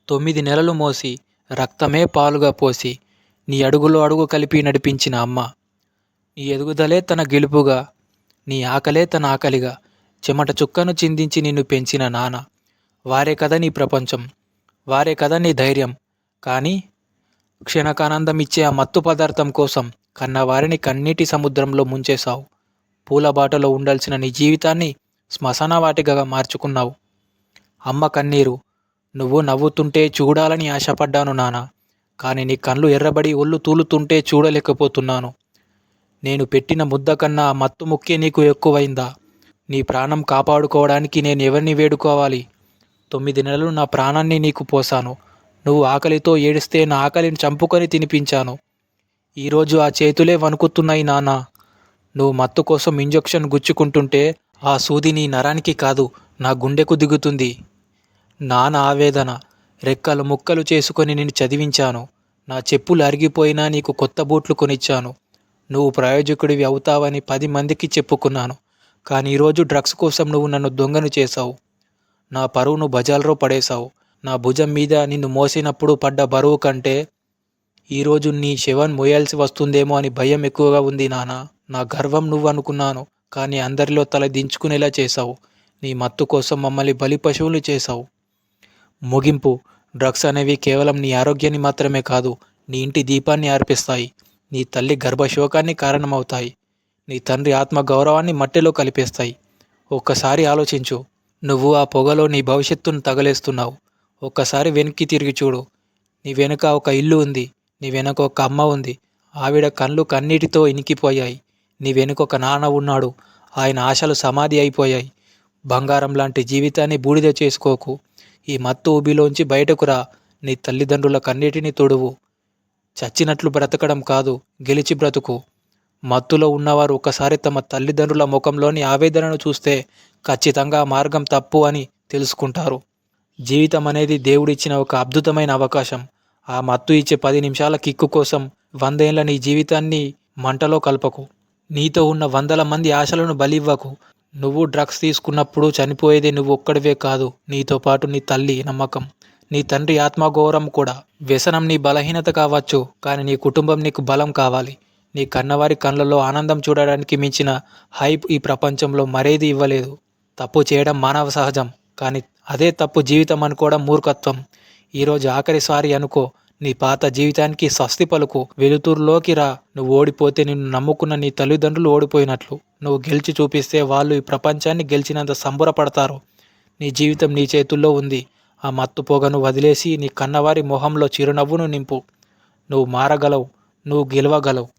9 నెలలు మోసి రక్తమే పాలుగా పోసి నీ అడుగులో అడుగు కలిపి నడిపించిన అమ్మ. నీ ఎదుగుదలే తన గెలుపుగా, నీ ఆకలే తన ఆకలిగా చెమట చుక్కను చిందించి నిన్ను పెంచిన నాన్న. వారే కదా నీ ప్రపంచం, వారే కదా నీ ధైర్యం. కానీ క్షణకానందం ఇచ్చే ఆ మత్తు పదార్థం కోసం కన్నవారిని కన్నీటి సముద్రంలో ముంచేశావు. పూల బాటలో ఉండాల్సిన నీ జీవితాన్ని శ్మశాన వాటికగా మార్చుకున్నావు. అమ్మ కన్నీరు నువ్వు నవ్వుతుంటే చూడాలని ఆశపడ్డాను నాన్న. కానీ నీ కళ్ళు ఎర్రబడి ఒళ్ళు తూలుతుంటే చూడలేకపోతున్నాను. నేను పెట్టిన ముద్ద కన్నా ఆ మత్తు ముక్కే నీకు ఎక్కువైందా? నీ ప్రాణం కాపాడుకోవడానికి నేను ఎవరిని వేడుకోవాలి? 9 నెలలు నా ప్రాణాన్ని నీకు పోసాను. నువ్వు ఆకలితో ఏడిస్తే నా ఆకలిని చంపుకొని తినిపించాను. ఈరోజు ఆ చేతులే వణుకుతున్నాయి నాన్న. నువ్వు మత్తు కోసం ఇంజెక్షన్ గుచ్చుకుంటుంటే ఆ సూది నీ నరానికి కాదు, నా గుండెకు దిగుతుంది. నాన్న ఆవేదన. రెక్కలు ముక్కలు చేసుకొని నిన్ను చదివించాను. నా చెప్పులు అరిగిపోయినా నీకు కొత్త బూట్లు కొనిచ్చాను. నువ్వు ప్రయోజకుడివి అవుతావని 10 మందికి చెప్పుకున్నాను. కానీ ఈరోజు డ్రగ్స్ కోసం నువ్వు నన్ను దొంగను చేశావు. నా పరువును బజార్లో పడేశావు. నా భుజం మీద నిన్ను మోసినప్పుడు పడ్డ బరువు కంటే ఈరోజు నీ శవం మోయాల్సి వస్తుందేమో అని భయం ఎక్కువగా ఉంది నాన్న. నా గర్వం నువ్వు అనుకున్నాను, కానీ అందరిలో తల దించుకునేలా చేశావు. నీ మత్తు కోసం మమ్మల్ని బలి పశువులు చేశావు. ముగింపు. డ్రగ్స్ అనేవి కేవలం నీ ఆరోగ్యాన్ని మాత్రమే కాదు, నీ ఇంటి దీపాన్ని ఆర్పిస్తాయి. నీ తల్లి గర్భశోకాన్ని కారణమవుతాయి. నీ తండ్రి ఆత్మ గౌరవాన్ని మట్టిలో కలిపేస్తాయి. ఒక్కసారి ఆలోచించు. నువ్వు ఆ పొగలో నీ భవిష్యత్తును తగలేస్తున్నావు. ఒక్కసారి వెనక్కి తిరిగి చూడు. నీ వెనుక ఒక ఇల్లు ఉంది. నీ వెనుక ఒక అమ్మ ఉంది. ఆవిడ కళ్ళు కన్నీటితో ఇనికిపోయాయి. నీ వెనుక ఒక నాన్న ఉన్నాడు. ఆయన ఆశలు సమాధి అయిపోయాయి. బంగారం లాంటి జీవితాన్ని బూడిద చేసుకోకు. ఈ మత్తు ఊబిలోంచి బయటకు రా. నీ తల్లిదండ్రుల కన్నీటిని తొడువు. చచ్చినట్లు బ్రతకడం కాదు, గెలిచి బ్రతుకు. మత్తులో ఉన్నవారు ఒకసారి తమ తల్లిదండ్రుల ముఖంలోని ఆవేదనను చూస్తే ఖచ్చితంగా మార్గం తప్పు అని తెలుసుకుంటారు. జీవితం అనేది దేవుడిచ్చిన ఒక అద్భుతమైన అవకాశం. ఆ మత్తు ఇచ్చే 10 నిమిషాల కిక్కు కోసం 100 ఏళ్ల నీ జీవితాన్ని మంటలో కలపకు. నీతో ఉన్న వందల మంది ఆశలను బలివ్వకు. నువ్వు డ్రగ్స్ తీసుకున్నప్పుడు చనిపోయేది నువ్వు ఒక్కడివే కాదు, నీతో పాటు నీ తల్లి నమ్మకం, నీ తండ్రి ఆత్మగౌరవం కూడా. వ్యసనం నీ బలహీనత కావచ్చు, కానీ నీ కుటుంబం నీకు బలం కావాలి. నీ కన్నవారి కళ్ళల్లో ఆనందం చూడడానికి మించిన హైప్ ఈ ప్రపంచంలో మరేది ఇవ్వలేదు. తప్పు చేయడం మానవ సహజం, కానీ అదే తప్పు జీవితం అనుకోవడం మూర్ఖత్వం. ఈరోజు ఆఖరిసారి అనుకో. నీ పాత జీవితానికి స్వస్తి పలుకు. వెలుతురులోకి రా. నువ్వు ఓడిపోతే నిన్ను నమ్ముకున్న నీ తల్లిదండ్రులు ఓడిపోయినట్లు. నువ్వు గెలిచి చూపిస్తే వాళ్ళు ఈ ప్రపంచాన్ని గెలిచినంత సంబరపడతారు. నీ జీవితం నీ చేతుల్లో ఉంది. ఆ మత్తు పొగను వదిలేసి నీ కన్నవారి మొహంలో చిరునవ్వును నింపు. నువ్వు మారగలవు. నువ్వు గెలవగలవు.